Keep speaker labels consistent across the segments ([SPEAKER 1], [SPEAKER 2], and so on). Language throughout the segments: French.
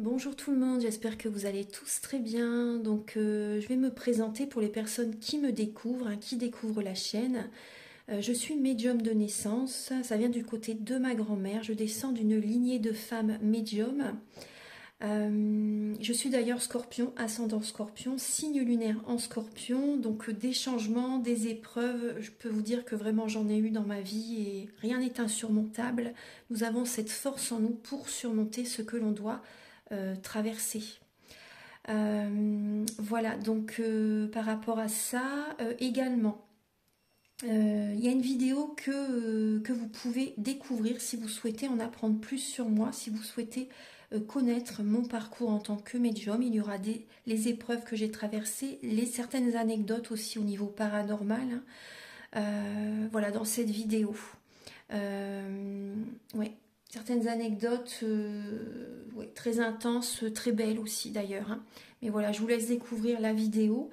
[SPEAKER 1] Bonjour tout le monde, j'espère que vous allez tous très bien. Je vais me présenter pour les personnes qui me découvrent, qui découvrent la chaîne. Je suis médium de naissance, ça vient du côté de ma grand-mère. Je descends d'une lignée de femmes médiums. Je suis d'ailleurs scorpion, ascendant scorpion, signe lunaire en scorpion. Donc des changements, des épreuves, je peux vous dire que vraiment j'en ai eu dans ma vie et rien n'est insurmontable. Nous avons cette force en nous pour surmonter ce que l'on doit traverser. Voilà, par rapport à ça, également, il y a une vidéo que vous pouvez découvrir si vous souhaitez en apprendre plus sur moi, si vous souhaitez connaître mon parcours en tant que médium. Il y aura les épreuves que j'ai traversées, certaines anecdotes aussi au niveau paranormal, hein. Voilà, dans cette vidéo. Ouais, certaines anecdotes ouais, très intenses, très belles aussi d'ailleurs, hein. Mais voilà, je vous laisse découvrir la vidéo.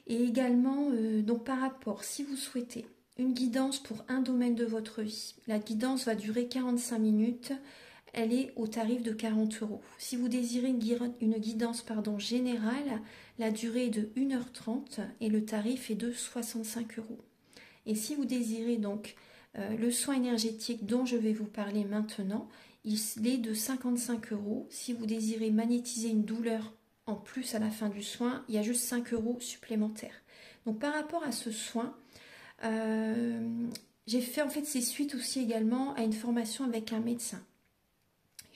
[SPEAKER 1] Et également, donc par rapport, si vous souhaitez une guidance pour un domaine de votre vie, la guidance va durer 45 minutes. Elle est au tarif de 40 euros. Si vous désirez une guidance générale, la durée est de 1h30 et le tarif est de 65 euros. Et si vous désirez donc le soin énergétique dont je vais vous parler maintenant, il est de 55 euros. Si vous désirez magnétiser une douleur en plus à la fin du soin, il y a juste 5 euros supplémentaires. Donc par rapport à ce soin, j'ai fait en fait c'est suite aussi également à une formation avec un médecin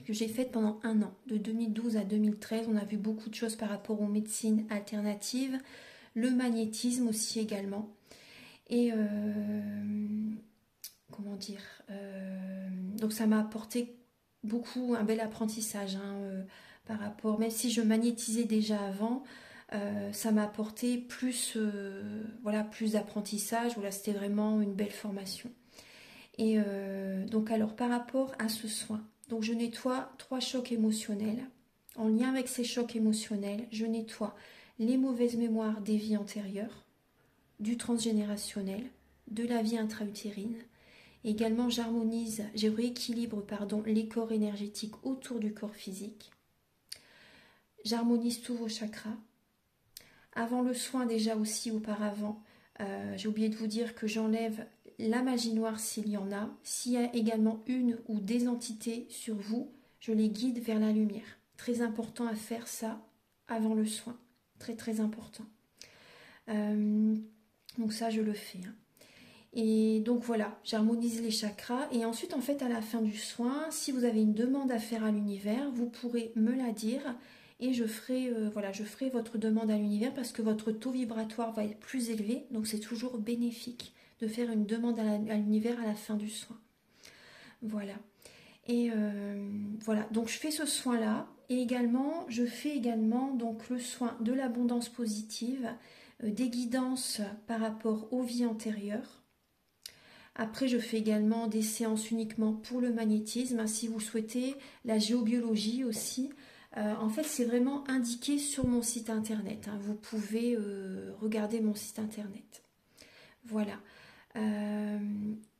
[SPEAKER 1] que j'ai faite pendant un an, de 2012 à 2013. On a vu beaucoup de choses par rapport aux médecines alternatives, le magnétisme aussi également. Et comment dire, donc ça m'a apporté beaucoup, un bel apprentissage, hein, par rapport, même si je magnétisais déjà avant, ça m'a apporté plus, voilà, plus d'apprentissage. Voilà, c'était vraiment une belle formation. Et donc alors par rapport à ce soin, donc je nettoie 3 chocs émotionnels. En lien avec ces chocs émotionnels, je nettoie les mauvaises mémoires des vies antérieures, du transgénérationnel, de la vie intra-utérine. Également, je rééquilibre les corps énergétiques autour du corps physique. J'harmonise tous vos chakras. Avant le soin, déjà aussi auparavant, j'ai oublié de vous dire que j'enlève la magie noire s'il y en a. S'il y a également une ou des entités sur vous, je les guide vers la lumière. Très important à faire ça avant le soin. Très très important. Donc ça, je le fais, hein. Et donc voilà, j'harmonise les chakras. Et ensuite, en fait, à la fin du soin, si vous avez une demande à faire à l'univers, vous pourrez me la dire et voilà, je ferai votre demande à l'univers parce que votre taux vibratoire va être plus élevé. Donc c'est toujours bénéfique de faire une demande à l'univers à la fin du soin. Voilà. Et voilà, donc je fais ce soin-là. Et également, je fais également donc le soin de l'abondance positive, des guidances par rapport aux vies antérieures. Après, je fais également des séances uniquement pour le magnétisme, si vous souhaitez, la géobiologie aussi. En fait, c'est vraiment indiqué sur mon site internet, hein. Vous pouvez regarder mon site internet. Voilà.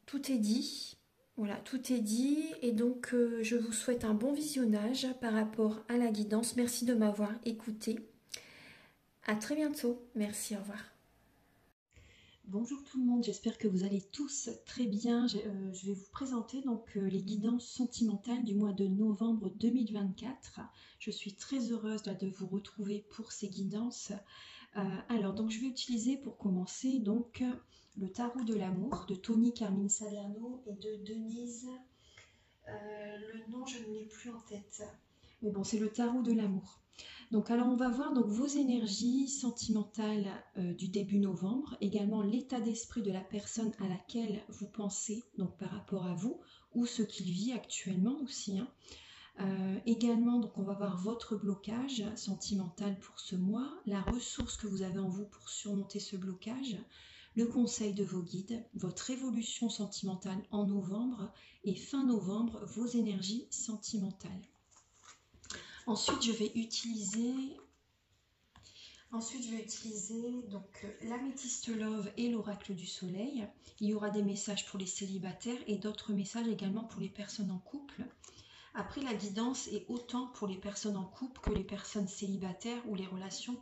[SPEAKER 1] Tout est dit. Voilà, tout est dit. Et donc, je vous souhaite un bon visionnage par rapport à la guidance. Merci de m'avoir écouté. À très bientôt. Merci, au revoir. Bonjour tout le monde, j'espère que vous allez tous très bien. Je vais vous présenter les guidances sentimentales du mois de novembre 2024. Je suis très heureuse de vous retrouver pour ces guidances. Alors, donc je vais utiliser pour commencer le tarot de l'amour de Tony Carmine Salerno et de Denise. Le nom, je ne l'ai plus en tête. Mais bon, c'est le tarot de l'amour. Donc, alors on va voir vos énergies sentimentales du début novembre, également l'état d'esprit de la personne à laquelle vous pensez, donc par rapport à vous, ou ce qu'il vit actuellement aussi, hein. Également, donc on va voir votre blocage sentimental pour ce mois, la ressource que vous avez en vous pour surmonter ce blocage, le conseil de vos guides, votre évolution sentimentale en novembre et fin novembre, vos énergies sentimentales. Ensuite, je vais utiliser l'améthyste love et l'oracle du soleil. Il y aura des messages pour les célibataires et d'autres messages également pour les personnes en couple. Après, la guidance est autant pour les personnes en couple que les personnes célibataires ou les relations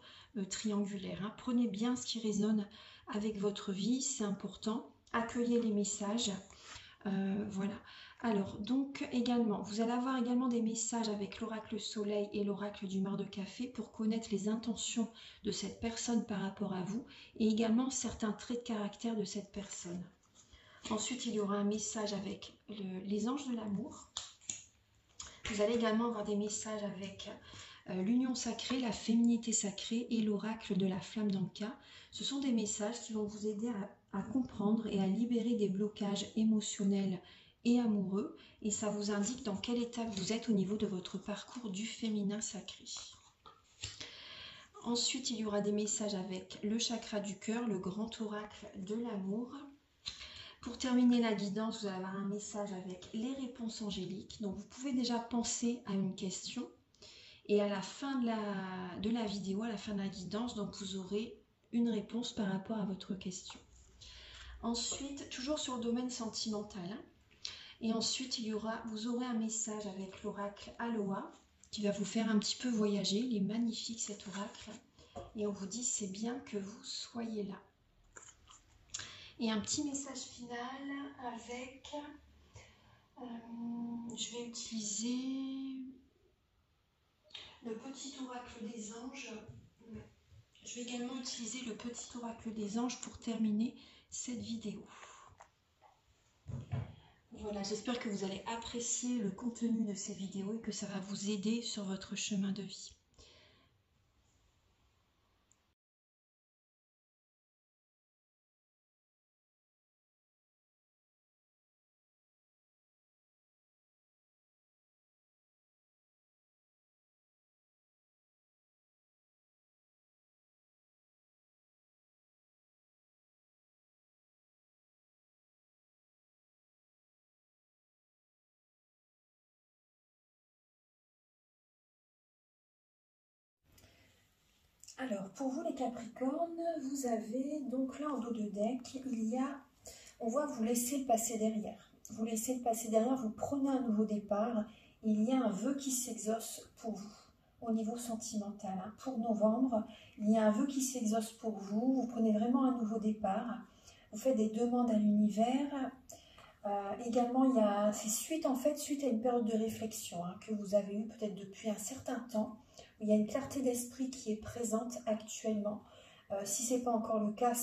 [SPEAKER 1] triangulaires. Hein. Prenez bien ce qui résonne avec votre vie, c'est important. Accueillez les messages. Voilà. Alors, donc également, vous allez avoir également des messages avec l'oracle soleil et l'oracle du mar de café pour connaître les intentions de cette personne par rapport à vous et également certains traits de caractère de cette personne. Ensuite, il y aura un message avec les anges de l'amour. Vous allez également avoir des messages avec l'union sacrée, la féminité sacrée et l'oracle de la flamme d'Anka. Ce sont des messages qui vont vous aider à comprendre et à libérer des blocages émotionnels et amoureux. Et ça vous indique dans quelle étape vous êtes au niveau de votre parcours du féminin sacré. Ensuite, il y aura des messages avec le chakra du cœur, le grand oracle de l'amour. Pour terminer la guidance, vous allez avoir un message avec les réponses angéliques. Donc, vous pouvez déjà penser à une question. Et à la fin de la vidéo, à la fin de la guidance, donc vous aurez une réponse par rapport à votre question. Ensuite, toujours sur le domaine sentimental. Hein, et ensuite, vous aurez un message avec l'oracle Aloha qui va vous faire un petit peu voyager. Il est magnifique cet oracle. Et on vous dit c'est bien que vous soyez là. Et un petit message final avec... je vais utiliser le petit oracle des anges. Je vais également utiliser le petit oracle des anges pour terminer cette vidéo. Voilà, j'espère que vous allez apprécier le contenu de ces vidéos et que ça va vous aider sur votre chemin de vie. Alors, pour vous les Capricornes, vous avez donc là en dos de deck, on voit que vous laissez le passé derrière. Vous laissez le passé derrière, vous prenez un nouveau départ. Il y a un vœu qui s'exauce pour vous au niveau sentimental. Hein. Pour novembre, il y a un vœu qui s'exauce pour vous. Vous prenez vraiment un nouveau départ. Vous faites des demandes à l'univers. Également, c'est suite à une période de réflexion hein, que vous avez eue peut-être depuis un certain temps. Il y a une clarté d'esprit qui est présente actuellement. Si ce n'est pas encore le cas,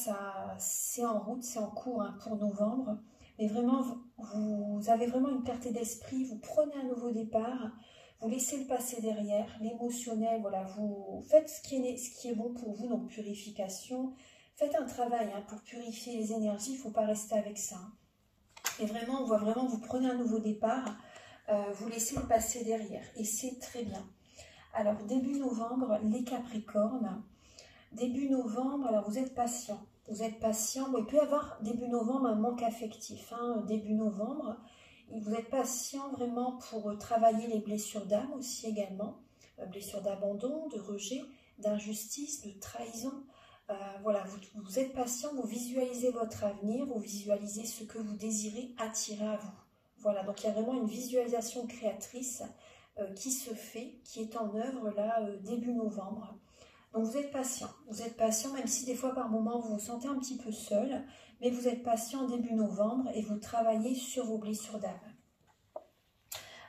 [SPEAKER 1] c'est en route, c'est en cours hein, pour novembre. Mais vraiment, vous avez vraiment une clarté d'esprit, vous prenez un nouveau départ, vous laissez le passé derrière, l'émotionnel, voilà, vous faites ce qui est bon pour vous, donc purification. Faites un travail hein, pour purifier les énergies, il ne faut pas rester avec ça. Hein. Et vraiment, on voit vraiment, vous prenez un nouveau départ, vous laissez le passé derrière. Et c'est très bien. Alors, début novembre, les Capricornes. Début novembre, alors vous êtes patient. Vous êtes patient. Bon, il peut y avoir début novembre un manque affectif. Hein, début novembre, et vous êtes patient vraiment pour travailler les blessures d'âme aussi également. Blessures d'abandon, de rejet, d'injustice, de trahison. Voilà, vous êtes patient, vous visualisez votre avenir, vous visualisez ce que vous désirez attirer à vous. Voilà, donc il y a vraiment une visualisation créatrice qui se fait, qui est en œuvre là début novembre. Donc vous êtes patient même si des fois par moment vous vous sentez un petit peu seul, mais vous êtes patient début novembre et vous travaillez sur vos blessures d'âme.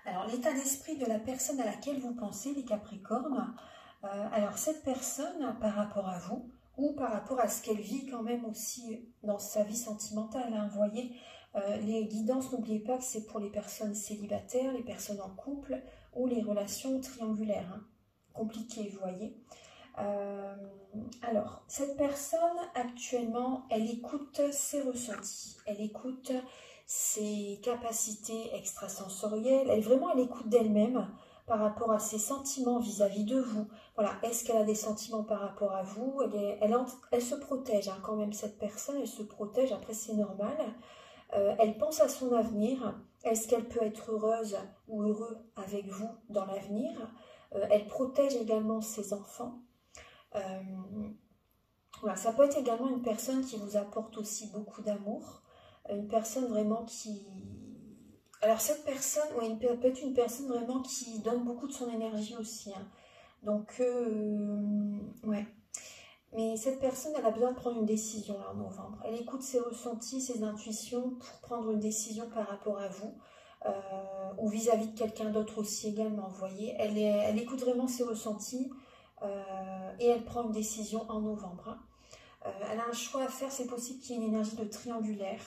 [SPEAKER 1] Alors l'état d'esprit de la personne à laquelle vous pensez, les Capricornes, alors cette personne par rapport à vous, ou par rapport à ce qu'elle vit quand même aussi dans sa vie sentimentale. Hein, vous voyez, les guidances, n'oubliez pas que c'est pour les personnes célibataires, les personnes en couple ou les relations triangulaires. Hein, compliquées, vous voyez. Alors, cette personne actuellement, elle écoute ses ressentis, elle écoute ses capacités extrasensorielles, elle écoute d'elle-même par rapport à ses sentiments vis-à-vis de vous. Voilà, est-ce qu'elle a des sentiments par rapport à vous? Elle se protège hein, quand même, cette personne, elle se protège, après c'est normal. Elle pense à son avenir. Est-ce qu'elle peut être heureuse ou heureux avec vous dans l'avenir? Elle protège également ses enfants. Voilà, ça peut être également une personne qui vous apporte aussi beaucoup d'amour. Une personne vraiment Alors cette personne, ouais, peut être une personne vraiment qui donne beaucoup de son énergie aussi, hein. Donc, ouais. Mais cette personne, elle a besoin de prendre une décision là, en novembre. Elle écoute ses ressentis, ses intuitions pour prendre une décision par rapport à vous, ou vis-à-vis de quelqu'un d'autre aussi également, vous voyez. Elle écoute vraiment ses ressentis, et elle prend une décision en novembre, hein. Elle a un choix à faire, c'est possible qu'il y ait une énergie de triangulaire.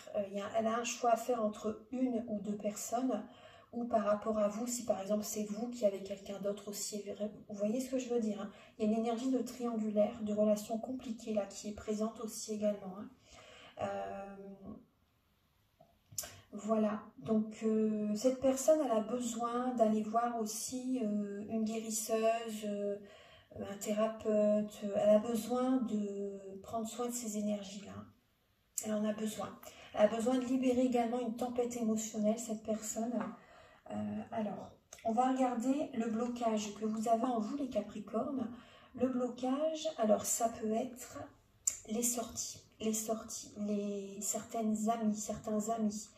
[SPEAKER 1] Elle a un choix à faire entre une ou deux personnes, ou par rapport à vous, si par exemple c'est vous qui avez quelqu'un d'autre aussi. Vous voyez ce que je veux dire, hein. Il y a une énergie de triangulaire, de relation compliquée là, qui est présente aussi également, hein. Voilà, donc cette personne, elle a besoin d'aller voir aussi une guérisseuse, un thérapeute. Elle a besoin de prendre soin de ses énergies-là. Elle en a besoin. Elle a besoin de libérer également une tempête émotionnelle, cette personne. Alors, on va regarder le blocage que vous avez en vous, les Capricornes. Le blocage, alors ça peut être les sorties, certaines amies, certains amis,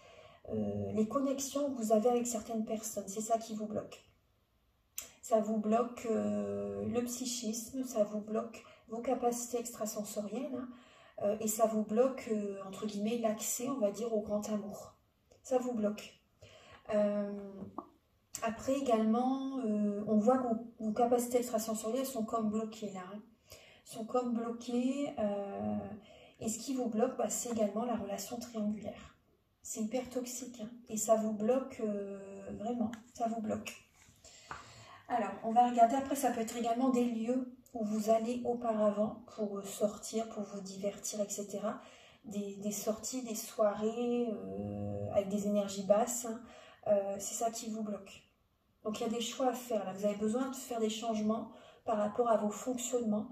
[SPEAKER 1] les connexions que vous avez avec certaines personnes. C'est ça qui vous bloque. Ça vous bloque le psychisme, ça vous bloque vos capacités extrasensorielles, hein, et ça vous bloque, entre guillemets, l'accès, on va dire, au grand amour. Ça vous bloque. Après également, on voit que vos capacités extrasensorielles sont comme bloquées là, hein. Sont comme bloquées, et ce qui vous bloque, bah, c'est également la relation triangulaire. C'est hyper toxique, hein, et ça vous bloque, vraiment, ça vous bloque. Alors, on va regarder, après ça peut être également des lieux où vous allez auparavant pour sortir, pour vous divertir, etc. Des sorties, des soirées avec des énergies basses, hein. C'est ça qui vous bloque. Donc il y a des choix à faire, là. Vous avez besoin de faire des changements par rapport à vos fonctionnements,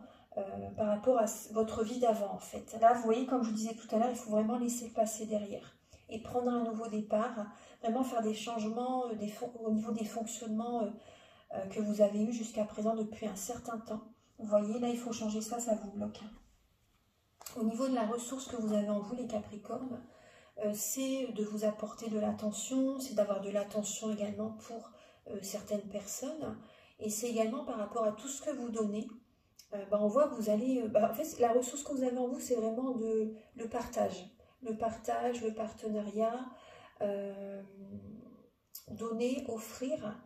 [SPEAKER 1] par rapport à votre vie d'avant en fait. Là, vous voyez, comme je vous disais tout à l'heure, il faut vraiment laisser le passé derrière et prendre un nouveau départ, vraiment faire des changements au niveau des fonctionnements que vous avez eu jusqu'à présent depuis un certain temps. Vous voyez, là, il faut changer ça, ça vous bloque. Au niveau de la ressource que vous avez en vous, les Capricornes, c'est de vous apporter de l'attention, c'est d'avoir de l'attention également pour certaines personnes, et c'est également par rapport à tout ce que vous donnez. On voit que vous allez... en fait, la ressource que vous avez en vous, c'est vraiment le partage. Le partage, le partenariat, donner, offrir.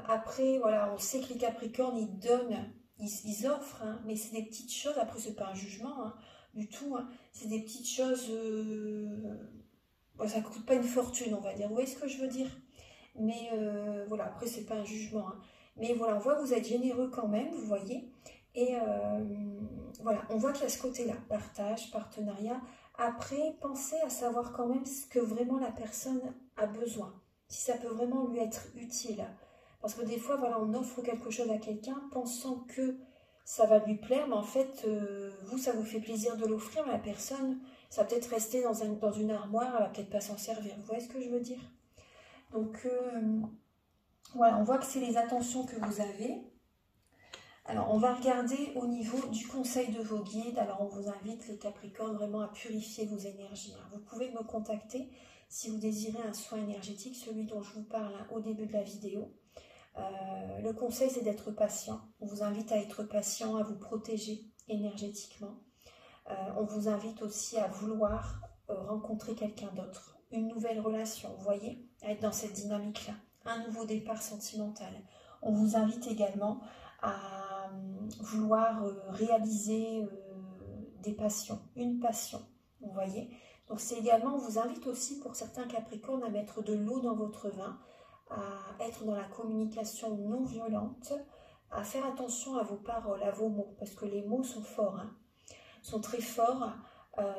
[SPEAKER 1] Après, voilà, on sait que les Capricornes, ils donnent, ils offrent, hein, mais c'est des petites choses. Après, c'est pas un jugement, hein, du tout, hein. C'est des petites choses. Bon, ça coûte pas une fortune, on va dire. Vous voyez ce que je veux dire? Mais voilà, après, c'est pas un jugement, hein. Mais voilà, on voit que vous êtes généreux quand même, vous voyez. Et voilà, on voit qu'il y a ce côté-là, partage, partenariat. Après, pensez à savoir quand même ce que vraiment la personne a besoin, si ça peut vraiment lui être utile. Parce que des fois, voilà, on offre quelque chose à quelqu'un pensant que ça va lui plaire, mais en fait, vous, ça vous fait plaisir de l'offrir, mais la personne, ça va peut-être rester dans une armoire, elle va peut-être pas s'en servir. Vous voyez ce que je veux dire? Donc, voilà, on voit que c'est les attentions que vous avez. Alors, on va regarder au niveau du conseil de vos guides. Alors, on vous invite, les Capricornes, vraiment à purifier vos énergies, hein. Vous pouvez me contacter si vous désirez un soin énergétique, celui dont je vous parle, hein, au début de la vidéo. Le conseil, c'est d'être patient. On vous invite à être patient, à vous protéger énergétiquement. On vous invite aussi à vouloir rencontrer quelqu'un d'autre, une nouvelle relation, vous voyez, à être dans cette dynamique-là, un nouveau départ sentimental. On vous invite également à vouloir réaliser des passions, une passion, vous voyez. Donc c'est également, on vous invite aussi pour certains Capricornes à mettre de l'eau dans votre vin, à être dans la communication non violente, à faire attention à vos paroles, à vos mots, parce que les mots sont forts, hein, sont très forts,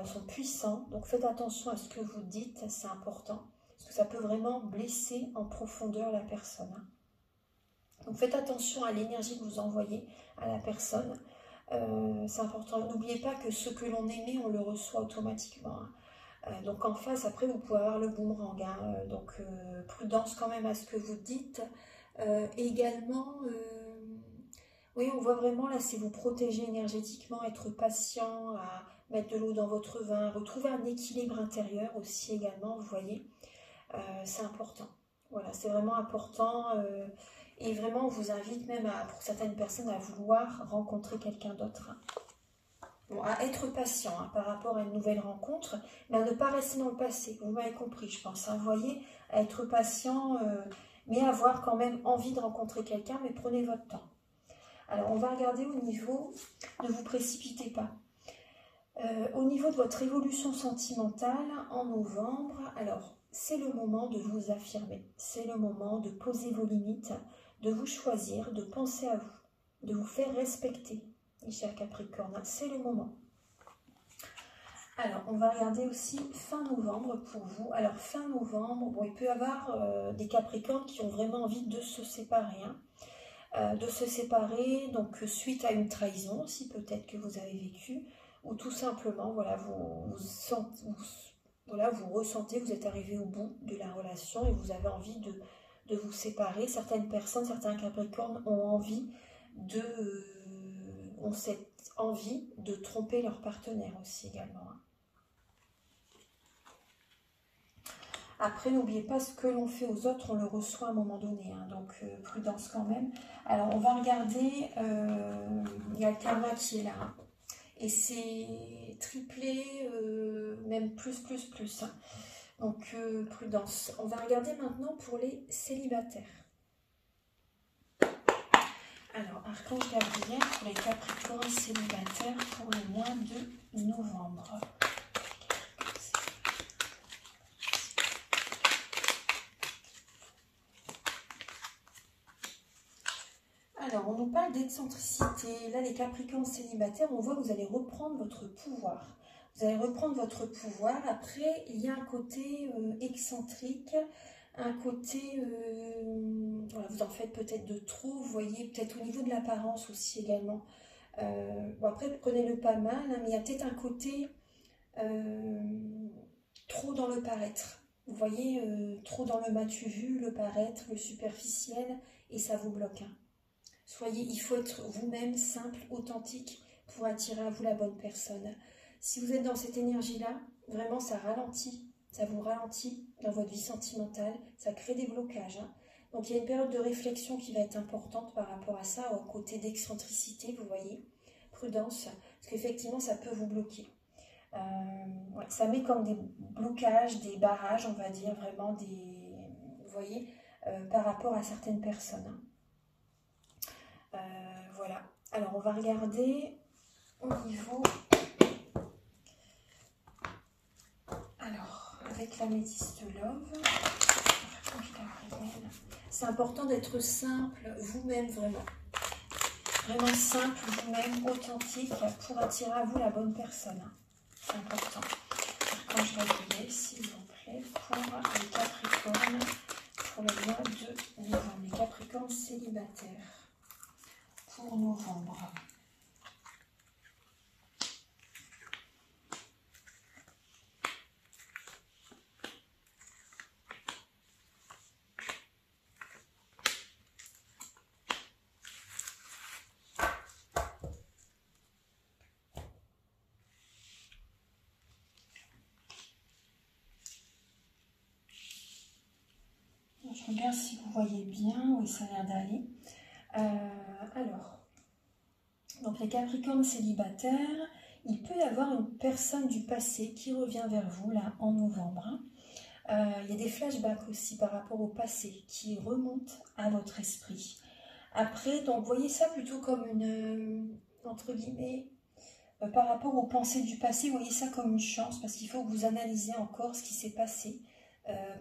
[SPEAKER 1] sont puissants, donc faites attention à ce que vous dites, c'est important, parce que ça peut vraiment blesser en profondeur la personne, hein. Donc faites attention à l'énergie que vous envoyez à la personne, c'est important. N'oubliez pas que ce que l'on émet, on le reçoit automatiquement, hein. Donc en face, après, vous pouvez avoir le boomerang, hein. Donc prudence quand même à ce que vous dites. Également, oui, on voit vraiment là, c'est vous protéger énergétiquement, être patient, à mettre de l'eau dans votre vin, retrouver un équilibre intérieur aussi également, vous voyez. C'est important. Voilà, c'est vraiment important. Et vraiment, on vous invite même, pour certaines personnes, à vouloir rencontrer quelqu'un d'autre. Bon, à être patient par rapport à une nouvelle rencontre, mais à ne pas rester dans le passé. Vous m'avez compris, je pense. Vous voyez, à être patient, mais avoir quand même envie de rencontrer quelqu'un, mais prenez votre temps. Alors, on va regarder au niveau, ne vous précipitez pas. Au niveau de votre évolution sentimentale en novembre, alors, c'est le moment de vous affirmer. C'est le moment de poser vos limites, de vous choisir, de penser à vous, de vous faire respecter. Cher Capricorne, c'est le moment. Alors, on va regarder aussi fin novembre pour vous. Alors, fin novembre, bon, il peut y avoir des Capricornes qui ont vraiment envie de se séparer. Donc suite à une trahison, si peut-être que vous avez vécu, ou tout simplement, voilà, vous ressentez, vous êtes arrivé au bout de la relation et vous avez envie de vous séparer. Certaines personnes, certains Capricornes ont cette envie de tromper leur partenaire aussi également. Après, n'oubliez pas, ce que l'on fait aux autres, on le reçoit à un moment donné. Donc, prudence quand même. Alors, on va regarder. Il y a le karma qui est là. Et c'est triplé, même plus. Donc, prudence. On va regarder maintenant pour les célibataires. Alors, Archange Gabriel pour les Capricornes célibataires pour le mois de novembre. Alors, on nous parle d'excentricité. Là, les Capricornes célibataires, on voit que vous allez reprendre votre pouvoir. Vous allez reprendre votre pouvoir. Après, il y a un côté excentrique, un côté... voilà, vous en faites peut-être de trop, vous voyez, peut-être au niveau de l'apparence aussi également. Bon, après, prenez-le pas mal, mais il y a peut-être un côté trop dans le paraître. Vous voyez, trop dans le m'as-tu vu, le paraître, le superficiel, et ça vous bloque. Il faut être vous-même, simple, authentique, pour attirer à vous la bonne personne. Si vous êtes dans cette énergie-là, vraiment ça ralentit, ça vous ralentit dans votre vie sentimentale, ça crée des blocages. Donc il y a une période de réflexion qui va être importante par rapport à ça, au côté d'excentricité, vous voyez, prudence, parce qu'effectivement ça peut vous bloquer. Ouais, ça met comme des blocages, des barrages, on va dire, vraiment vous voyez, par rapport à certaines personnes. Voilà. Alors, on va regarder au niveau... Alors, avec l'améthyste love, c'est important d'être simple, vous-même, vraiment. Vraiment simple, vous-même, authentique, pour attirer à vous la bonne personne. C'est important. Quand je vais s'il vous plaît, pour les Capricornes, pour le mois de novembre, les Capricornes célibataires. Pour novembre. Je regarde si vous voyez bien, oui, ça a l'air d'aller. Alors, donc les Capricornes célibataires, il peut y avoir une personne du passé qui revient vers vous là en novembre. Il y a des flashbacks aussi par rapport au passé qui remontent à votre esprit. Après, donc voyez ça plutôt comme une, entre guillemets, par rapport aux pensées du passé, voyez ça comme une chance parce qu'il faut que vous analysiez encore ce qui s'est passé.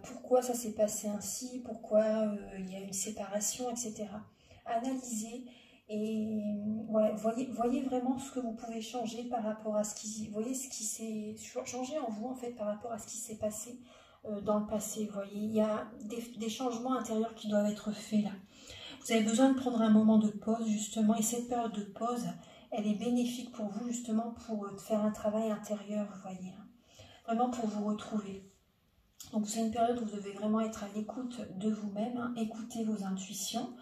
[SPEAKER 1] Pourquoi ça s'est passé ainsi, pourquoi il y a une séparation, etc. Analysez et ouais, voyez vraiment ce que vous pouvez changer par rapport à ce qui... Voyez ce qui s'est changé en vous en fait par rapport à ce qui s'est passé dans le passé. Voyez, il y a des changements intérieurs qui doivent être faits là. Vous avez besoin de prendre un moment de pause justement et cette période de pause, elle est bénéfique pour vous justement pour faire un travail intérieur, vous voyez. Vraiment pour vous retrouver. Donc c'est une période où vous devez vraiment être à l'écoute de vous-même, écouter vos intuitions.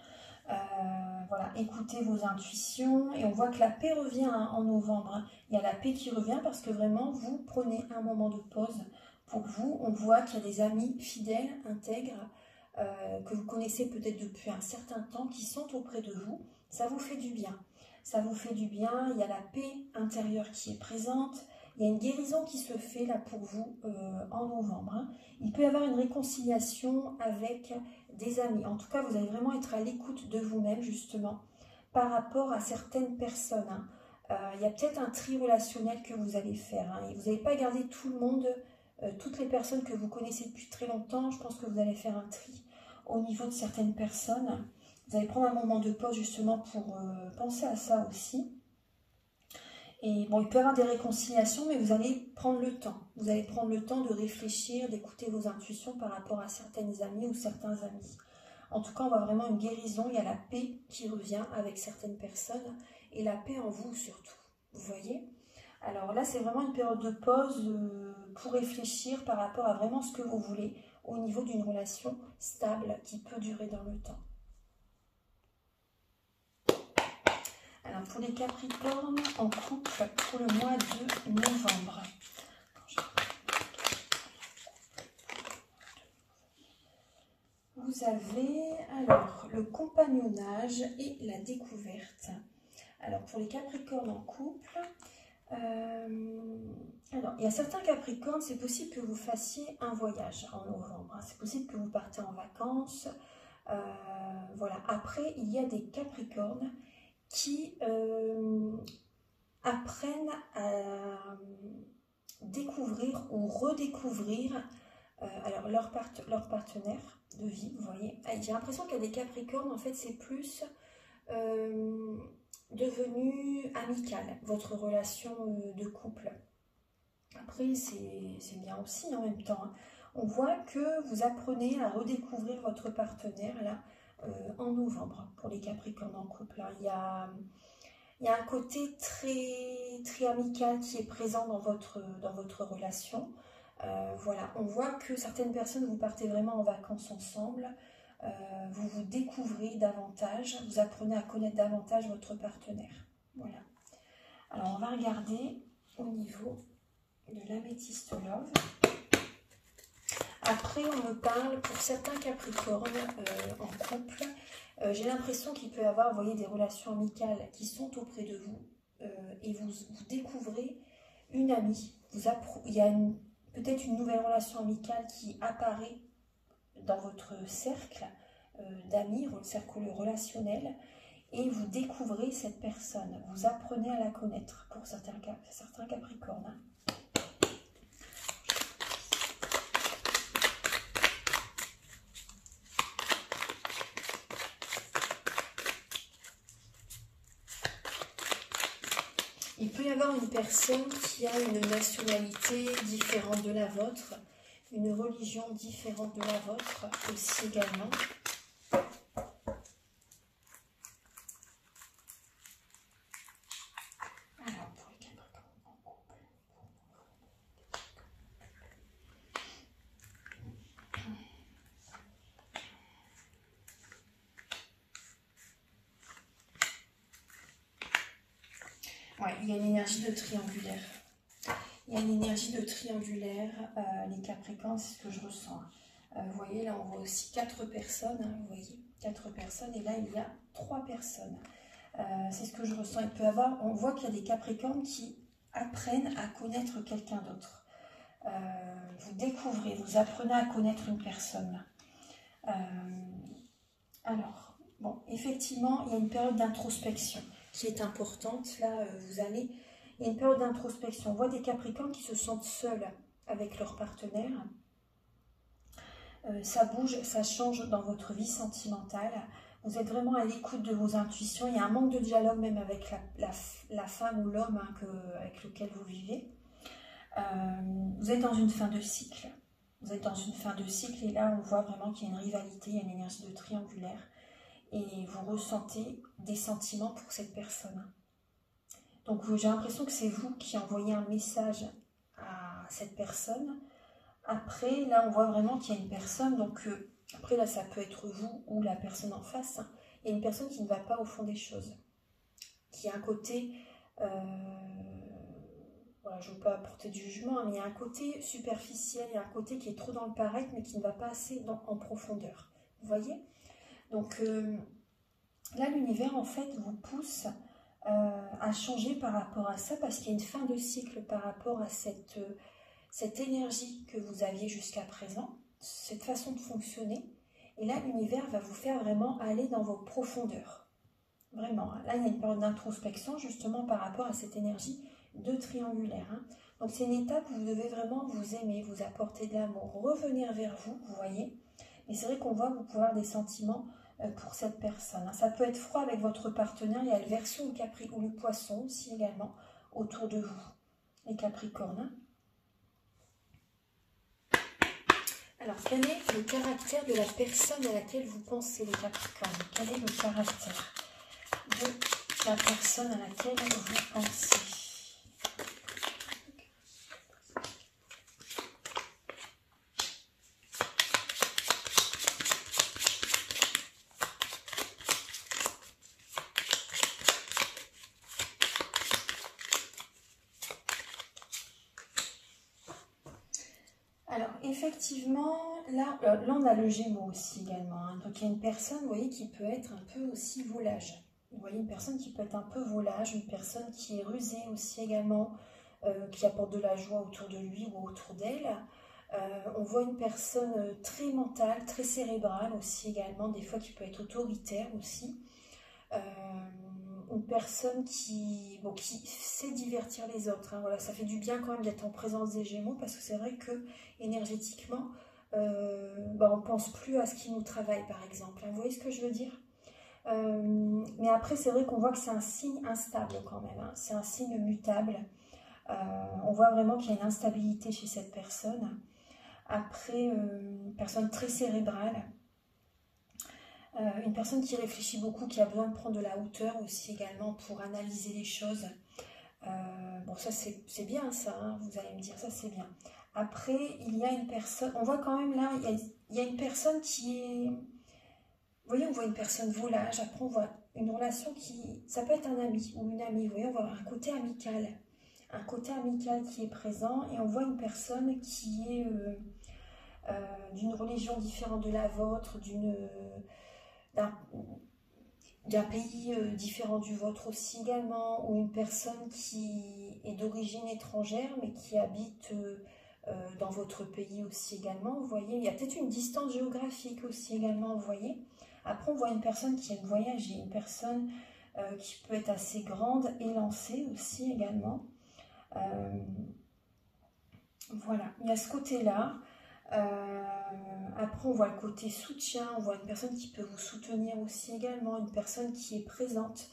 [SPEAKER 1] Voilà, écoutez vos intuitions et on voit que la paix revient en novembre. Il y a la paix qui revient parce que vraiment vous prenez un moment de pause pour vous. On voit qu'il y a des amis fidèles, intègres,
[SPEAKER 2] que vous connaissez peut-être depuis un certain temps, qui sont auprès de vous. Ça vous fait du bien. Ça vous fait du bien, il y a la paix intérieure qui est présente, il y a une guérison qui se fait là pour vous en novembre. Hein. Il peut y avoir une réconciliation avec des amis. En tout cas, vous allez vraiment être à l'écoute de vous-même justement par rapport à certaines personnes. Hein. Il y a peut-être un tri relationnel que vous allez faire. Hein, et vous n'allez pas garder tout le monde, toutes les personnes que vous connaissez depuis très longtemps. Je pense que vous allez faire un tri au niveau de certaines personnes. Vous allez prendre un moment de pause justement pour penser à ça aussi. Et bon, il peut y avoir des réconciliations, mais vous allez prendre le temps. Vous allez prendre le temps de réfléchir, d'écouter vos intuitions par rapport à certaines amies ou certains amis. En tout cas, on voit vraiment une guérison. Il y a la paix qui revient avec certaines personnes et la paix en vous surtout. Vous voyez? Alors là, c'est vraiment une période de pause pour réfléchir par rapport à vraiment ce que vous voulez au niveau d'une relation stable qui peut durer dans le temps. Alors pour les Capricornes en couple pour le mois de novembre. Vous avez alors le compagnonnage et la découverte. Alors pour les Capricornes en couple, alors il y a certains Capricornes, c'est possible que vous fassiez un voyage en novembre. Hein. C'est possible que vous partez en vacances. Voilà. Après, il y a des Capricornes qui apprennent à découvrir ou redécouvrir alors leur partenaire de vie, vous voyez. J'ai l'impression qu'il y a des Capricornes, en fait, c'est plus devenu amical, votre relation de couple. Après, c'est bien aussi en même temps. Hein. On voit que vous apprenez à redécouvrir votre partenaire là en novembre pour les Capricornes en couple. Hein. Il y a un côté très, très amical qui est présent dans votre relation. Voilà, on voit que certaines personnes, vous partez vraiment en vacances ensemble, vous vous découvrez davantage, vous apprenez à connaître davantage votre partenaire. Voilà. Alors, on va regarder au niveau de l'améthyste love. Après, on me parle pour certains Capricornes en couple. J'ai l'impression qu'il peut y avoir, vous voyez, des relations amicales qui sont auprès de vous et vous découvrez une amie. Il y a peut-être une nouvelle relation amicale qui apparaît dans votre cercle d'amis, le cercle relationnel, et vous découvrez cette personne. Vous apprenez à la connaître pour certains Capricornes. Il peut y avoir une personne qui a une nationalité différente de la vôtre, une religion différente de la vôtre aussi également. Alors, pour les Capricornes en couple. Ouais, il y a une énergie de triangulaire. Il y a une énergie de triangulaire, les Capricornes, c'est ce que je ressens. Vous voyez, là, on voit aussi 4 personnes. Hein, vous voyez, 4 personnes. Et là, il y a 3 personnes. C'est ce que je ressens. Il peut y avoir, on voit qu'il y a des Capricornes qui apprennent à connaître quelqu'un d'autre. Vous découvrez, vous apprenez à connaître une personne. Alors, bon, effectivement, il y a une période d'introspection qui est importante. Là, il y a une période d'introspection. On voit des Capricornes qui se sentent seuls avec leur partenaire. Ça bouge, ça change dans votre vie sentimentale. Vous êtes vraiment à l'écoute de vos intuitions. Il y a un manque de dialogue même avec la femme ou l'homme avec lequel vous vivez. Vous êtes dans une fin de cycle. Vous êtes dans une fin de cycle et là, on voit vraiment qu'il y a une rivalité, il y a une énergie de triangulaire. Et vous ressentez des sentiments pour cette personne. Donc j'ai l'impression que c'est vous qui envoyez un message à cette personne. Après, là, on voit vraiment qu'il y a une personne. Donc après, là, ça peut être vous ou la personne en face. Hein. Il y a une personne qui ne va pas au fond des choses. Qui a un côté... voilà, je ne veux pas apporter du jugement, mais il y a un côté superficiel, il y a un côté qui est trop dans le paraître, mais qui ne va pas assez en profondeur. Vous voyez? Donc là, l'univers, en fait, vous pousse à changer par rapport à ça, parce qu'il y a une fin de cycle par rapport à cette énergie que vous aviez jusqu'à présent, cette façon de fonctionner. Et là, l'univers va vous faire vraiment aller dans vos profondeurs. Vraiment. Là, il y a une période d'introspection, justement, par rapport à cette énergie de triangulaire. Hein. Donc, c'est une étape où vous devez vraiment vous aimer, vous apporter de l'amour, revenir vers vous, vous voyez. Mais c'est vrai qu'on voit que vous pouvez avoir des sentiments pour cette personne. Hein. Ça peut être froid avec votre partenaire. Il y a le Verseau ou le Poisson aussi également autour de vous, les Capricornes. Hein. Alors, quel est le caractère de la personne à laquelle vous pensez, les Capricornes? Quel est le caractère de la personne à laquelle vous pensez? Alors, effectivement, là on a le Gémeaux aussi également. Hein. Donc, il y a une personne, vous voyez, qui peut être un peu aussi volage. Vous voyez, une personne qui peut être un peu volage, une personne qui est rusée aussi également, qui apporte de la joie autour de lui ou autour d'elle. On voit une personne très mentale, très cérébrale aussi également, des fois qui peut être autoritaire aussi. Une personne qui sait divertir les autres. Hein, voilà, ça fait du bien quand même d'être en présence des Gémeaux, parce que c'est vrai que énergétiquement, on ne pense plus à ce qui nous travaille, par exemple. Hein, vous voyez ce que je veux dire? Mais après, c'est vrai qu'on voit que c'est un signe instable quand même. Hein, c'est un signe mutable. On voit vraiment qu'il y a une instabilité chez cette personne. Après, une personne très cérébrale. Une personne qui réfléchit beaucoup, qui a besoin de prendre de la hauteur aussi également pour analyser les choses. Bon, ça c'est bien ça, hein, vous allez me dire, ça c'est bien. Après, il y a une personne, on voit quand même là, il y a une personne qui est... Vous voyez, on voit une personne volage, après on voit une relation qui... Ça peut être un ami ou une amie, vous voyez, on voit un côté amical. Un côté amical qui est présent, et on voit une personne qui est d'une religion différente de la vôtre, d'un pays différent du vôtre aussi également, ou une personne qui est d'origine étrangère mais qui habite dans votre pays aussi également, vous voyez. Il y a peut-être une distance géographique aussi également, vous voyez. Après, on voit une personne qui aime voyager, une personne qui peut être assez grande, élancée aussi également. Voilà, il y a ce côté-là. Après, on voit le côté soutien, on voit une personne qui peut vous soutenir aussi également, une personne qui est présente.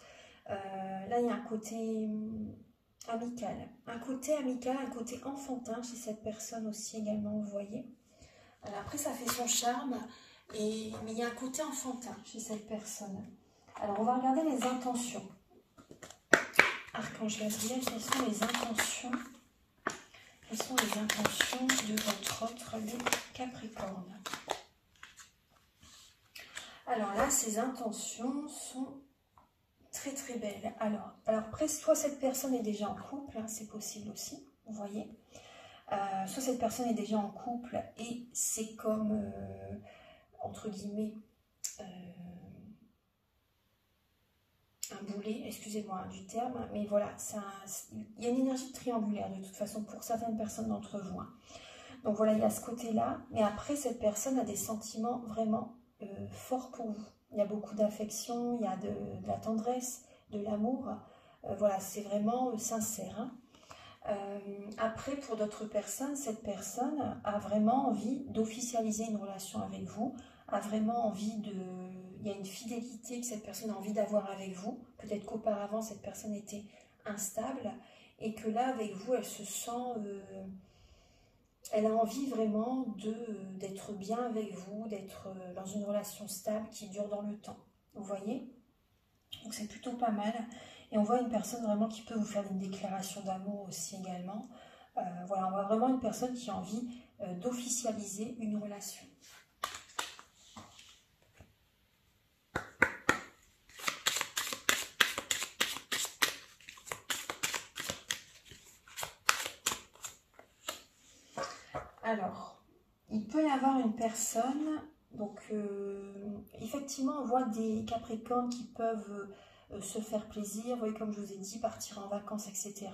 [SPEAKER 2] Là, il y a un côté amical, un côté enfantin chez cette personne aussi également, vous voyez. Alors après, ça fait son charme, mais il y a un côté enfantin chez cette personne. Alors, on va regarder les intentions. Archange Gabriel, quelles sont les intentions? Quelles sont les intentions de votre autre, les Capricornes? Alors là, ces intentions sont très très belles. Alors après, soit cette personne est déjà en couple, hein, c'est possible aussi, vous voyez. Soit cette personne est déjà en couple et c'est comme, entre guillemets, un boulet, excusez-moi du terme, mais voilà, il y a une énergie triangulaire de toute façon pour certaines personnes d'entre vous. Hein. Donc voilà, il y a ce côté-là, mais après, cette personne a des sentiments vraiment forts pour vous. Il y a beaucoup d'affection, il y a de la tendresse, de l'amour. Voilà, c'est vraiment sincère. Hein. Après, pour d'autres personnes, cette personne a vraiment envie d'officialiser une relation avec vous, a vraiment envie de... Il y a une fidélité que cette personne a envie d'avoir avec vous. Peut-être qu'auparavant, cette personne était instable et que là, avec vous, elle se sent... elle a envie vraiment d'être bien avec vous, d'être dans une relation stable qui dure dans le temps. Vous voyez? Donc c'est plutôt pas mal. Et on voit une personne vraiment qui peut vous faire une déclaration d'amour aussi également. Voilà, on voit vraiment une personne qui a envie d'officialiser une relation. Alors, il peut y avoir une personne Donc, effectivement, on voit des Capricornes qui peuvent se faire plaisir. Vous voyez, comme je vous ai dit, partir en vacances, etc.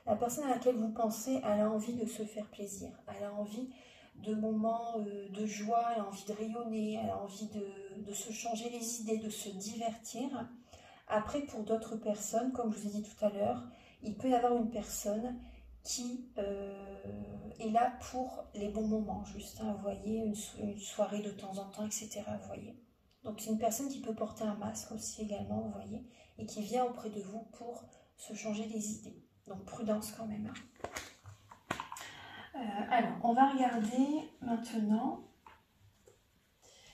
[SPEAKER 2] La personne à laquelle vous pensez, elle a envie de se faire plaisir. Elle a envie de moments de joie, elle a envie de rayonner, elle a envie de se changer les idées, de se divertir. Après, pour d'autres personnes, comme je vous ai dit tout à l'heure, il peut y avoir une personne qui est là pour les bons moments, juste, hein, vous voyez, une soirée de temps en temps, etc. Vous voyez. Donc c'est une personne qui peut porter un masque aussi également, vous voyez, et qui vient auprès de vous pour se changer les idées. Donc prudence quand même. Alors, on va regarder maintenant.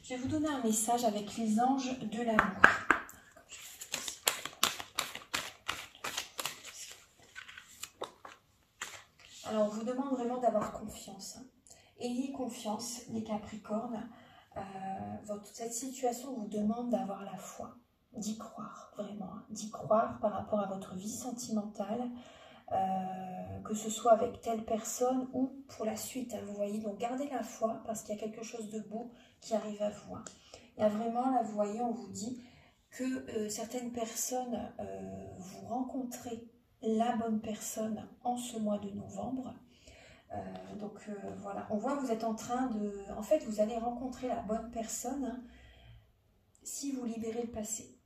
[SPEAKER 2] Je vais vous donner un message avec les anges de l'amour. Alors, on vous demande vraiment d'avoir confiance. Ayez confiance, les Capricornes. Cette situation vous demande d'avoir la foi, d'y croire, vraiment. D'y croire par rapport à votre vie sentimentale, que ce soit avec telle personne ou pour la suite. Vous voyez, donc gardez la foi parce qu'il y a quelque chose de beau qui arrive à vous. Il y a vraiment, là, vous voyez, on vous dit que certaines personnes, vous rencontrez la bonne personne en ce mois de novembre. Voilà, on voit que vous êtes en train de... En fait, vous allez rencontrer la bonne personne, hein, si vous libérez le passé.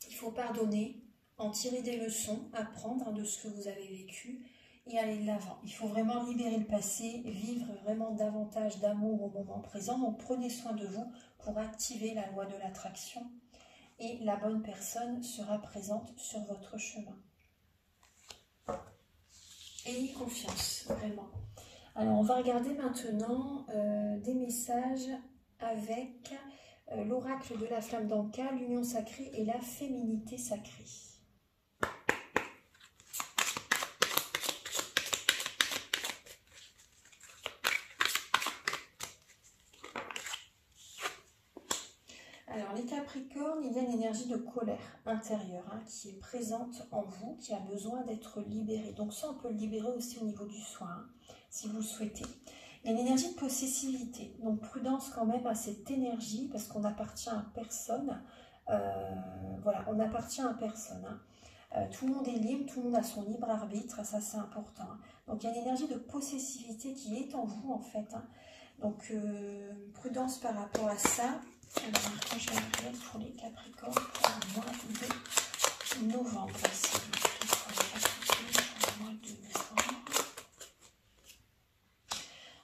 [SPEAKER 2] Il faut pardonner, en tirer des leçons, apprendre de ce que vous avez vécu et aller de l'avant. Il faut vraiment libérer le passé, vivre vraiment davantage d'amour au moment présent. Donc prenez soin de vous pour activer la loi de l'attraction et la bonne personne sera présente sur votre chemin. Ayez confiance, vraiment. Alors, on va regarder maintenant des messages avec l'oracle de la flamme d'Anka, l'union sacrée et la féminité sacrée. Alors, les Capricornes, il y a une énergie de colère intérieure, hein, qui est présente en vous, qui a besoin d'être libérée. Donc ça, on peut le libérer aussi au niveau du soin, hein, si vous le souhaitez. Il y a une énergie de possessivité. Donc prudence quand même à cette énergie, parce qu'on appartient à personne. Voilà, on appartient à personne. Hein. Tout le monde est libre, tout le monde a son libre arbitre, ça c'est important. Hein. Donc il y a une énergie de possessivité qui est en vous en fait. Hein. Donc prudence par rapport à ça. Alors, quand je vais regarder pour les Capricornes pour le mois de novembre. Pour le mois de novembre.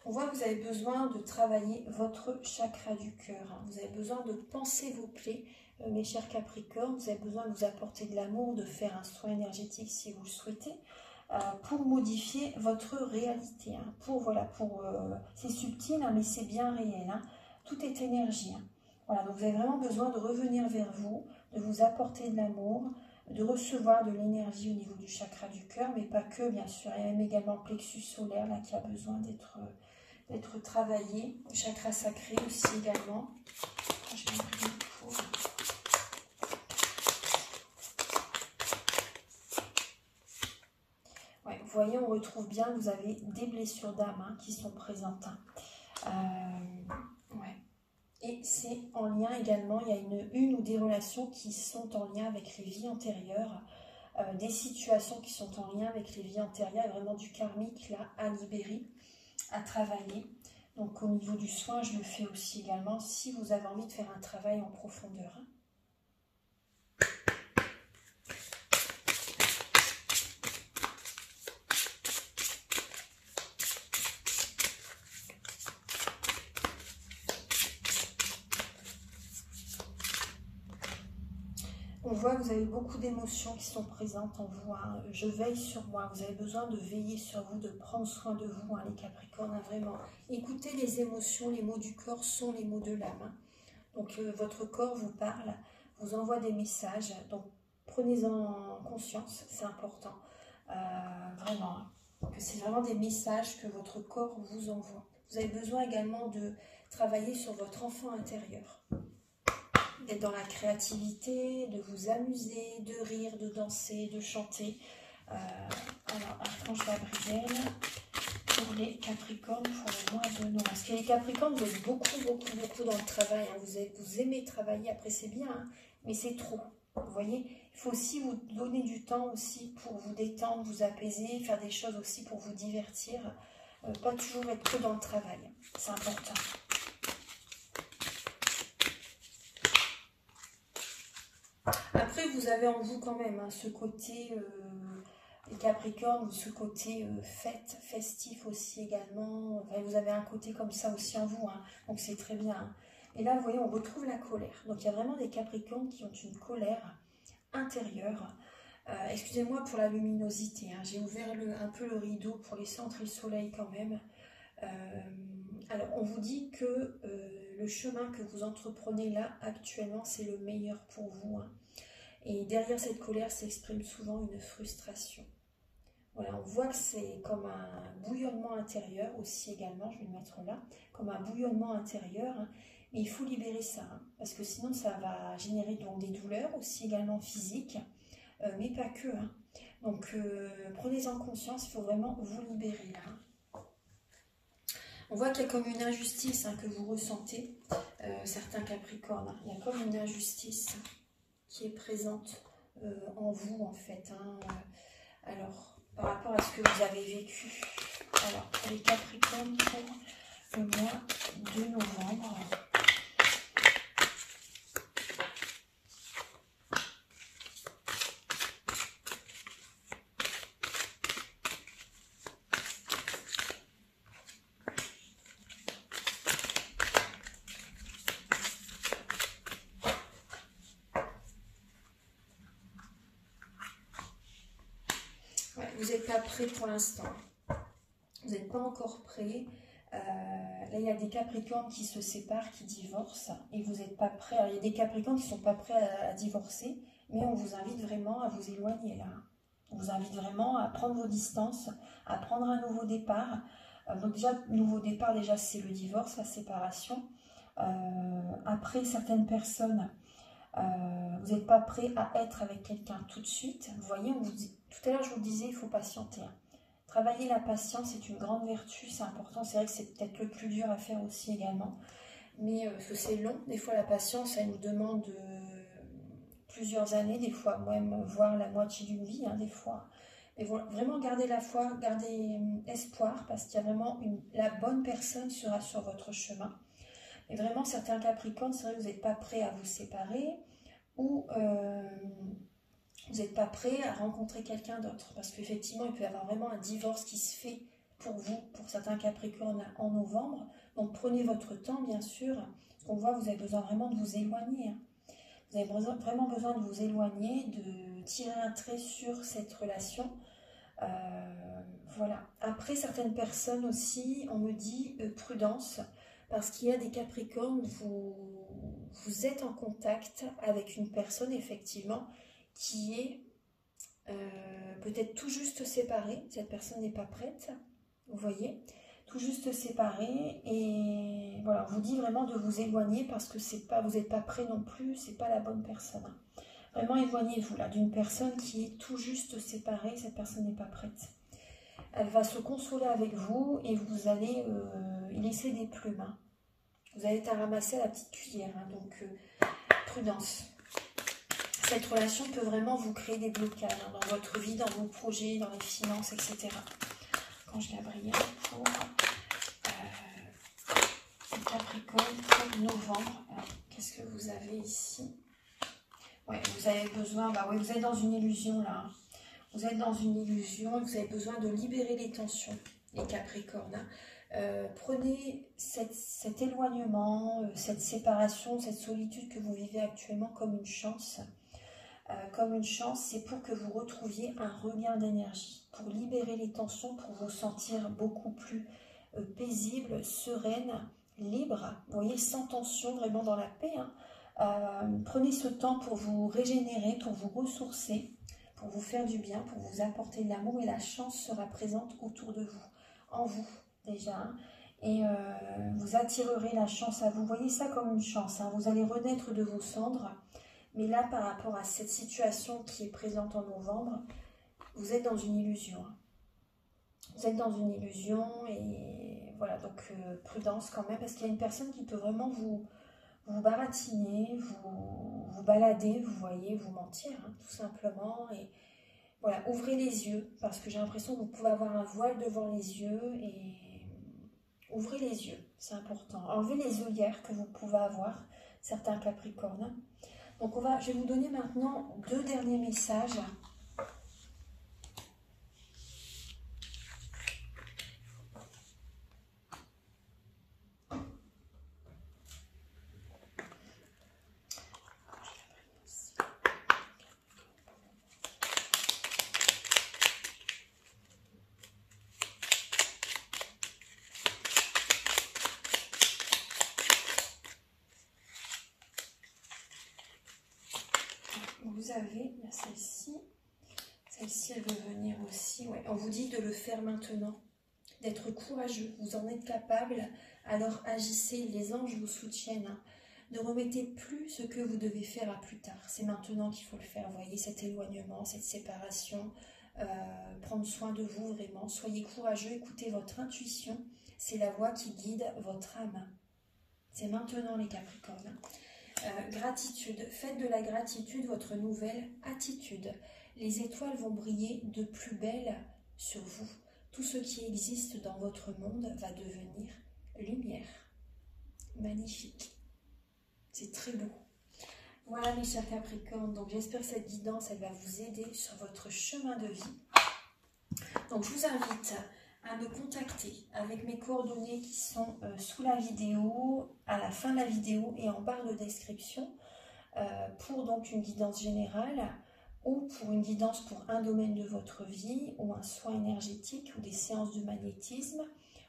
[SPEAKER 2] On voit que vous avez besoin de travailler votre chakra du cœur. Hein. Vous avez besoin de penser vos plaies, mes chers Capricornes. Vous avez besoin de vous apporter de l'amour, de faire un soin énergétique si vous le souhaitez, pour modifier votre réalité. Hein. C'est subtil, hein, mais c'est bien réel. Hein. Tout est énergie. Hein. Voilà, donc vous avez vraiment besoin de revenir vers vous, de vous apporter de l'amour, de recevoir de l'énergie au niveau du chakra du cœur, mais pas que, bien sûr. Il y a même également le plexus solaire là, qui a besoin d'être travaillé. Le chakra sacré aussi également. Je vais regarder pour... Ouais, vous voyez, on retrouve bien que vous avez des blessures d'âme, hein, qui sont présentes. Ouais. Et c'est en lien également, il y a une ou des relations qui sont en lien avec les vies antérieures, des situations qui sont en lien avec les vies antérieures, vraiment du karmique là à libérer, à travailler. Donc au niveau du soin, je le fais aussi également si vous avez envie de faire un travail en profondeur. Hein. On voit que vous avez beaucoup d'émotions qui sont présentes en vous. Hein. Je veille sur moi. Vous avez besoin de veiller sur vous, de prendre soin de vous, hein, les Capricornes. Hein, vraiment. Écoutez les émotions, les mots du corps sont les mots de l'âme. Hein. Donc votre corps vous parle, vous envoie des messages. Donc prenez-en conscience, c'est important. Vraiment. Hein, que c'est vraiment des messages que votre corps vous envoie. Vous avez besoin également de travailler sur votre enfant intérieur. D'être dans la créativité, de vous amuser, de rire, de danser, de chanter. Alors, Archange Gabriel, pour les Capricorne pour le mois de novembre. Parce que les Capricornes, vous êtes beaucoup dans le travail. Hein. Vous aimez travailler, après c'est bien, hein, mais c'est trop. Vous voyez, il faut aussi vous donner du temps aussi pour vous détendre, vous apaiser, faire des choses aussi pour vous divertir. Pas toujours être que dans le travail. C'est important. Après, vous avez en vous quand même hein, ce côté... les Capricornes, ce côté fête, festif aussi également. Enfin, vous avez un côté comme ça aussi en vous, hein, donc c'est très bien. Hein. Et là, vous voyez, on retrouve la colère. Donc, il y a vraiment des Capricornes qui ont une colère intérieure. Excusez-moi pour la luminosité, hein, j'ai ouvert un peu le rideau pour laisser entrer le soleil quand même. Alors, on vous dit que le chemin que vous entreprenez là, actuellement, c'est le meilleur pour vous. Hein. Et derrière cette colère s'exprime souvent une frustration. Voilà, on voit que c'est comme un bouillonnement intérieur aussi également, je vais le mettre là, comme un bouillonnement intérieur, hein, mais il faut libérer ça, hein, parce que sinon ça va générer donc des douleurs aussi également physiques, mais pas que. Hein. Donc prenez-en conscience, il faut vraiment vous libérer là. Hein. On voit qu'il y a comme une injustice hein, que vous ressentez, certains Capricornes, hein, il y a comme une injustice qui est présente en vous en fait. Hein. Alors, par rapport à ce que vous avez vécu. Alors, pour les Capricornes, pour le mois de novembre. Vous n'êtes pas prêt pour l'instant. Vous n'êtes pas encore prêt. Là, il y a des Capricornes qui se séparent, qui divorcent, et vous n'êtes pas prêt. Alors, il y a des Capricornes qui ne sont pas prêts à divorcer, mais on vous invite vraiment à vous éloigner là. On vous invite vraiment à prendre vos distances, à prendre un nouveau départ. Donc déjà, nouveau départ, déjà c'est le divorce, la séparation. Après, certaines personnes, vous n'êtes pas prêt à être avec quelqu'un tout de suite. Vous voyez, on vous dit, tout à l'heure je vous le disais, il faut patienter. Hein. Travailler la patience, c'est une grande vertu, c'est important. C'est vrai que c'est peut-être le plus dur à faire aussi également. Mais parce que c'est long, des fois la patience, elle nous demande plusieurs années, des fois même voire la moitié d'une vie, hein, des fois. Mais voilà, vraiment gardez la foi, gardez espoir, parce qu'il y a vraiment la bonne personne sera sur votre chemin. Et vraiment, certains Capricornes, c'est vrai que vous n'êtes pas prêts à vous séparer, ou vous n'êtes pas prêt à rencontrer quelqu'un d'autre, parce qu'effectivement, il peut y avoir vraiment un divorce qui se fait pour vous, pour certains Capricornes en novembre. Donc prenez votre temps, bien sûr, parce qu'on voit que vous avez besoin vraiment de vous éloigner. Hein. Vous avez vraiment besoin de vous éloigner, de tirer un trait sur cette relation. Voilà. Après, certaines personnes aussi, on me dit prudence, parce qu'il y a des Capricornes, vous êtes en contact avec une personne, effectivement, qui est peut-être tout juste séparée. Cette personne n'est pas prête, vous voyez, tout juste séparée. Et voilà, on vous dit vraiment de vous éloigner parce que vous n'êtes pas prêt non plus, c'est pas la bonne personne. Vraiment éloignez-vous là d'une personne qui est tout juste séparée, cette personne n'est pas prête. Elle va se consoler avec vous et vous allez y laisser des plumes. Hein. Vous allez être à ramasser à la petite cuillère, hein, donc prudence. Cette relation peut vraiment vous créer des blocages hein, dans votre vie, dans vos projets, dans les finances, etc. Ange Gabriel pour Capricorne pour novembre. Qu'est-ce que vous avez ici? Ouais, vous avez besoin, ouais, vous êtes dans une illusion là. Vous êtes dans une illusion et vous avez besoin de libérer les tensions, les Capricornes. Hein. Prenez cet éloignement, cette séparation, cette solitude que vous vivez actuellement comme une chance. Comme une chance, c'est pour que vous retrouviez un regain d'énergie, pour libérer les tensions, pour vous sentir beaucoup plus paisible, sereine, libre, vous voyez, sans tension, vraiment dans la paix. Hein. Prenez ce temps pour vous régénérer, pour vous ressourcer, pour vous faire du bien, pour vous apporter de l'amour, et la chance sera présente autour de vous, en vous déjà. Hein. Et vous attirerez la chance à vous. Vous voyez ça comme une chance. Hein. Vous allez renaître de vos cendres. Mais là, par rapport à cette situation qui est présente en novembre, vous êtes dans une illusion. Hein. Vous êtes dans une illusion et voilà, donc prudence quand même, parce qu'il y a une personne qui peut vraiment vous baratiner, vous balader, vous voyez, vous mentir, hein, tout simplement. Et voilà, ouvrez les yeux, parce que j'ai l'impression que vous pouvez avoir un voile devant les yeux et ouvrez les yeux, c'est important. Enlevez les œillères que vous pouvez avoir, certains Capricornes. Donc je vais vous donner maintenant 2 derniers messages. Vous avez celle-ci. Celle-ci, elle veut venir aussi. Ouais. On vous dit de le faire maintenant, d'être courageux. Vous en êtes capable, alors agissez. Les anges vous soutiennent. Hein. Ne remettez plus ce que vous devez faire à plus tard. C'est maintenant qu'il faut le faire. Vous voyez, cet éloignement, cette séparation, prendre soin de vous vraiment. Soyez courageux, écoutez votre intuition. C'est la voix qui guide votre âme. C'est maintenant les Capricornes. Gratitude. Faites de la gratitude votre nouvelle attitude. Les étoiles vont briller de plus belle sur vous. Tout ce qui existe dans votre monde va devenir lumière. Magnifique. C'est très beau. Voilà mes chers Capricornes. Donc j'espère que cette guidance, elle va vous aider sur votre chemin de vie. Donc je vous invite à me contacter avec mes coordonnées qui sont sous la vidéo, à la fin de la vidéo et en barre de description pour donc une guidance générale ou pour une guidance pour un domaine de votre vie ou un soin énergétique ou des séances de magnétisme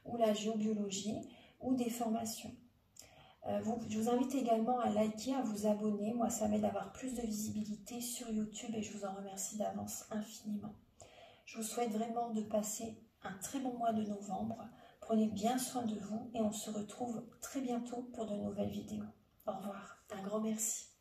[SPEAKER 2] ou la géobiologie ou des formations. Je vous invite également à liker, à vous abonner. Moi, ça m'aide à avoir plus de visibilité sur YouTube et je vous en remercie d'avance infiniment. Je vous souhaite vraiment de passer un très bon mois de novembre. Prenez bien soin de vous et on se retrouve très bientôt pour de nouvelles vidéos. Au revoir. Un grand merci.